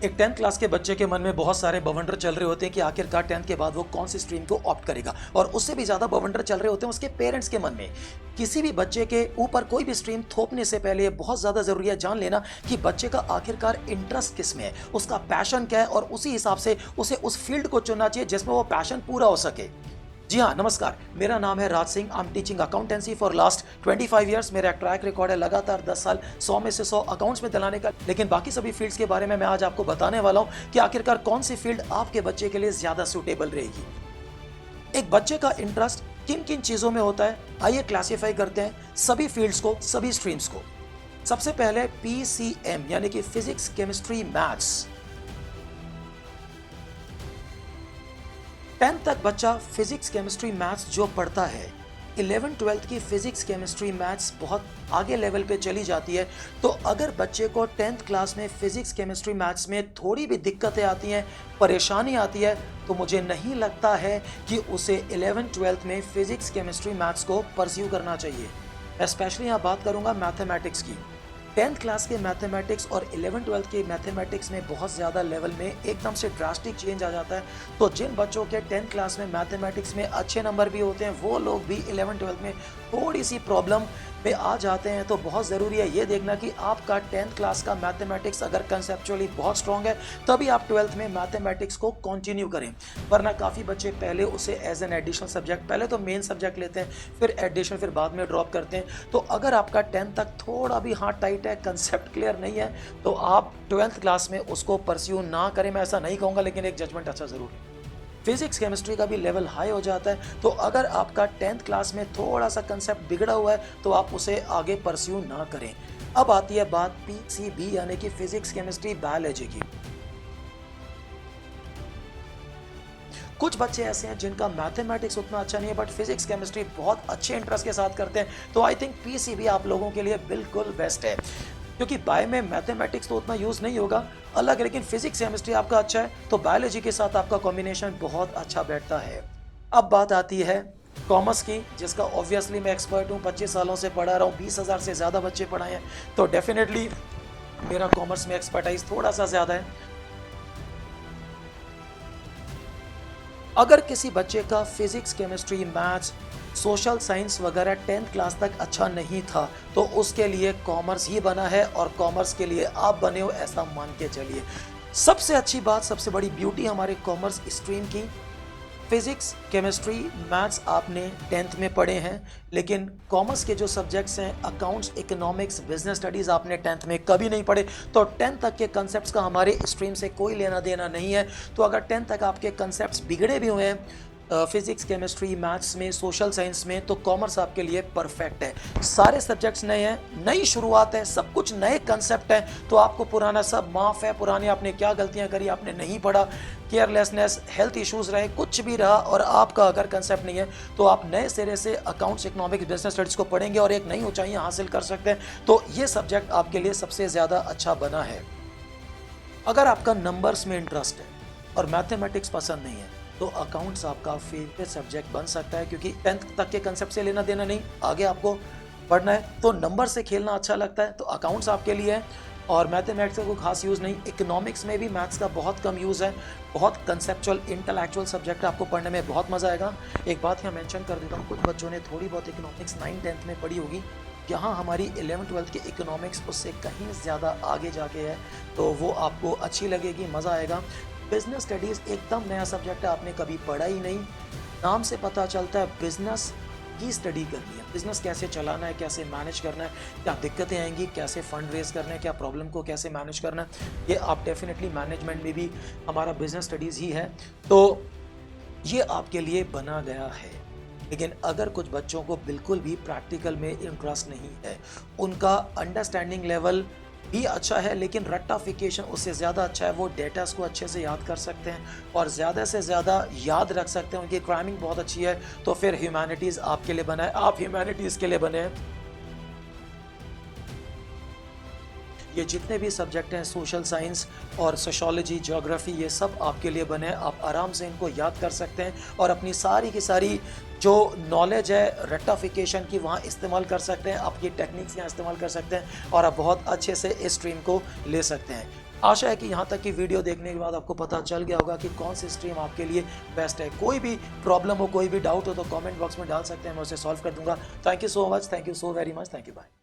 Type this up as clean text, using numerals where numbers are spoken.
एक 10th class के बच्चे के मन में बहुत सारे बवंडर चल रहे होते हैं कि आखिरकार 10th के बाद वो कौन सी स्ट्रीम को ऑप्ट करेगा, और उससे भी ज़्यादा बवंडर चल रहे होते हैं उसके पेरेंट्स के मन में। किसी भी बच्चे के ऊपर कोई भी स्ट्रीम थोपने से पहले ये बहुत ज़्यादा ज़रूरी है जान लेना कि बच्चे का आखिरकार इंटरेस्ट किस में है, उसका पैशन क्या है, और उसी हिसाब से उसे उस फील्ड को चुनना चाहिए जिसमें वो पैशन पूरा हो सके। जी हाँ, नमस्कार, मेरा नाम है Raj Singh. I am teaching accountancy for last 25 years. मेरा ट्रैक रिकॉर्ड है लगातार 10 साल 100 में से 100 अकाउंट्स में दिलाने का। लेकिन बाकी सभी फील्ड्स के बारे में मैं आज आपको बताने वाला हूँ कि आखिरकार कौन सी फील्ड आपके बच्चे के लिए ज्यादा सूटेबल रहेगी। एक बच्चे का इंटरेस्ट किन किन चीजों में होता है, आइए क्लासीफाई करते हैं सभी फील्ड्स को, सभी स्ट्रीम्स को। सबसे पहले PCM यानी कि फिजिक्स, केमिस्ट्री, मैथ्स। 10th तक बच्चा फिजिक्स, केमिस्ट्री, मैथ्स जो पढ़ता है, 11th 12th की फिजिक्स, केमिस्ट्री, मैथ्स बहुत आगे लेवल पे चली जाती है। तो अगर बच्चे को 10th क्लास में फिजिक्स, केमिस्ट्री, मैथ्स में थोड़ी भी दिक्कतें आती हैं, परेशानी आती है, तो मुझे नहीं लगता है कि उसे 11th 12th में फिजिक्स, केमिस्ट्री, मैथ्स को परस्यू करना चाहिए। स्पेशली यहाँ बात करूँगा मैथमेटिक्स की। 10th क्लास के मैथमेटिक्स और 11th 12th के मैथमेटिक्स में बहुत ज़्यादा लेवल में एकदम से ड्रास्टिक चेंज आ जाता है। तो जिन बच्चों के 10th क्लास में मैथमेटिक्स में अच्छे नंबर भी होते हैं, वो लोग भी 11th 12th में थोड़ी सी प्रॉब्लम में आ जाते हैं। तो बहुत ज़रूरी है ये देखना कि आपका 10th क्लास का मैथमेटिक्स अगर कंसेप्चुअली बहुत स्ट्रॉन्ग है, तभी आप 12th में मैथमेटिक्स को कंटिन्यू करें। वरना काफ़ी बच्चे पहले उसे एज एन एडिशनल सब्जेक्ट, पहले तो मेन सब्जेक्ट लेते हैं, फिर एडिशनल, फिर बाद में ड्रॉप करते हैं। तो अगर आपका 10th तक थोड़ा भी हाथ टाइट है, कंसेप्ट क्लियर नहीं है, तो आप 12th क्लास में उसको परस्यू ना करें। मैं ऐसा नहीं कहूँगा, लेकिन एक जजमेंट अच्छा ज़रूर है। फिजिक्स, केमिस्ट्री का भी लेवल हाई हो जाता है। तो अगर आपका 10th क्लास में थोड़ा सा कंसेप्ट बिगड़ा हुआ है, तो आप उसे आगे परस्यू ना करें। अब आती है बात PCB यानी कि फिजिक्स, केमिस्ट्री, बायोलॉजी की। कुछ बच्चे ऐसे हैं जिनका मैथमेटिक्स उतना अच्छा नहीं है, बट फिजिक्स, केमिस्ट्री बहुत अच्छे इंटरेस्ट के साथ करते हैं। तो आई थिंक PCB आप लोगों के लिए बिल्कुल बेस्ट है, क्योंकि बायो में मैथमेटिक्स तो उतना यूज़ नहीं होगा अलग है, लेकिन फिजिक्स, केमिस्ट्री आपका अच्छा है, तो बायोलॉजी के साथ आपका कॉम्बिनेशन बहुत अच्छा बैठता है। अब बात आती है कॉमर्स की, जिसका ऑब्वियसली मैं एक्सपर्ट हूँ, 25 सालों से पढ़ा रहा हूँ, 20,000 से ज़्यादा बच्चे पढ़ाए हैं, तो डेफिनेटली मेरा कॉमर्स में एक्सपर्टाइज थोड़ा सा ज़्यादा है। अगर किसी बच्चे का physics, chemistry, maths, social science वगैरह 10th क्लास तक अच्छा नहीं था, तो उसके लिए कॉमर्स ही बना है, और कॉमर्स के लिए आप बने हो ऐसा मान के चलिए। सबसे अच्छी बात, सबसे बड़ी ब्यूटी हमारे कॉमर्स स्ट्रीम की, फिजिक्स, केमिस्ट्री, मैथ्स आपने 10th में पढ़े हैं, लेकिन कॉमर्स के जो सब्जेक्ट्स हैं, अकाउंट्स, इकोनॉमिक्स, बिजनेस स्टडीज़ आपने 10th में कभी नहीं पढ़े। तो 10th तक के कंसेप्ट्स का हमारे स्ट्रीम से कोई लेना देना नहीं है। तो अगर 10th तक आपके कंसेप्ट्स बिगड़े भी हुए हैं फिजिक्स, केमिस्ट्री, मैथ्स में, सोशल साइंस में, तो कॉमर्स आपके लिए परफेक्ट है। सारे सब्जेक्ट्स नए हैं, नई शुरुआत है, सब कुछ नए कंसेप्ट हैं, तो आपको पुराना सब माफ़ है। पुरानी आपने क्या गलतियां करी, आपने नहीं पढ़ा, केयरलेसनेस, हेल्थ इश्यूज़ रहे, कुछ भी रहा, और आपका अगर कंसेप्ट नहीं है, तो आप नए सिरे से अकाउंट्स, इकोनॉमिक्स, बिजनेस स्टडीज़ को पढ़ेंगे और एक नई ऊंचाइयां हासिल कर सकते हैं। तो ये सब्जेक्ट आपके लिए सबसे ज़्यादा अच्छा बना है। अगर आपका नंबर्स में इंटरेस्ट है और मैथमेटिक्स पसंद नहीं है, तो अकाउंट्स आपका फेवरेट सब्जेक्ट बन सकता है, क्योंकि 10th तक के कंसेप्ट से लेना देना नहीं, आगे आपको पढ़ना है, तो नंबर से खेलना अच्छा लगता है, तो अकाउंट्स आपके लिए है। और मैथमेटिक्स का कोई खास यूज़ नहीं, इकोनॉमिक्स में भी मैथ्स का बहुत कम यूज़ है, बहुत कंसेप्चुअल, इंटेलेक्चुअल सब्जेक्ट है, आपको पढ़ने में बहुत मज़ा आएगा। एक बात यहाँ मेंशन कर देता हूँ, कुछ बच्चों ने थोड़ी बहुत इकोनॉमिक्स 9th 10th में पढ़ी होगी, यहाँ हमारी 11th 12th की इकोनॉमिक्स उससे कहीं ज़्यादा आगे जाके है, तो वो आपको अच्छी लगेगी, मज़ा आएगा। बिजनेस स्टडीज़ एकदम नया सब्जेक्ट है, आपने कभी पढ़ा ही नहीं, नाम से पता चलता है बिजनेस की स्टडी करनी है, बिजनेस कैसे चलाना है, कैसे मैनेज करना है, क्या दिक्कतें आएंगी, कैसे फंड रेज करना है, क्या प्रॉब्लम को कैसे मैनेज करना है, ये आप डेफिनेटली मैनेजमेंट में भी हमारा बिजनेस स्टडीज़ ही है, तो ये आपके लिए बना गया है। लेकिन अगर कुछ बच्चों को बिल्कुल भी प्रैक्टिकल में इंटरेस्ट नहीं है, उनका अंडरस्टैंडिंग लेवल भी अच्छा है, लेकिन रट्टाफिकेशन उससे ज़्यादा अच्छा है, वो डेटास को अच्छे से याद कर सकते हैं और ज़्यादा से ज़्यादा याद रख सकते हैं, उनकी क्राइमिंग बहुत अच्छी है, तो फिर ह्यूमैनिटीज़ आपके लिए बना है, आप ह्यूमैनिटीज़ के लिए बने हैं। ये जितने भी सब्जेक्ट हैं, सोशल साइंस और सोशियोलॉजी, ज्योग्राफी, ये सब आपके लिए बने हैं, आप आराम से इनको याद कर सकते हैं और अपनी सारी की सारी जो नॉलेज है रेक्टाफिकेशन की वहाँ इस्तेमाल कर सकते हैं, आप ये टेक्निक्स यहाँ इस्तेमाल कर सकते हैं और आप बहुत अच्छे से इस स्ट्रीम को ले सकते हैं। आशा है कि यहाँ तक की वीडियो देखने के बाद आपको पता चल गया होगा कि कौन सी स्ट्रीम आपके लिए बेस्ट है। कोई भी प्रॉब्लम हो, कोई भी डाउट हो तो कमेंट बॉक्स में डाल सकते हैं, मैं उसे सॉल्व कर दूंगा। Thank you so much, thank you so very much, thank you, bye.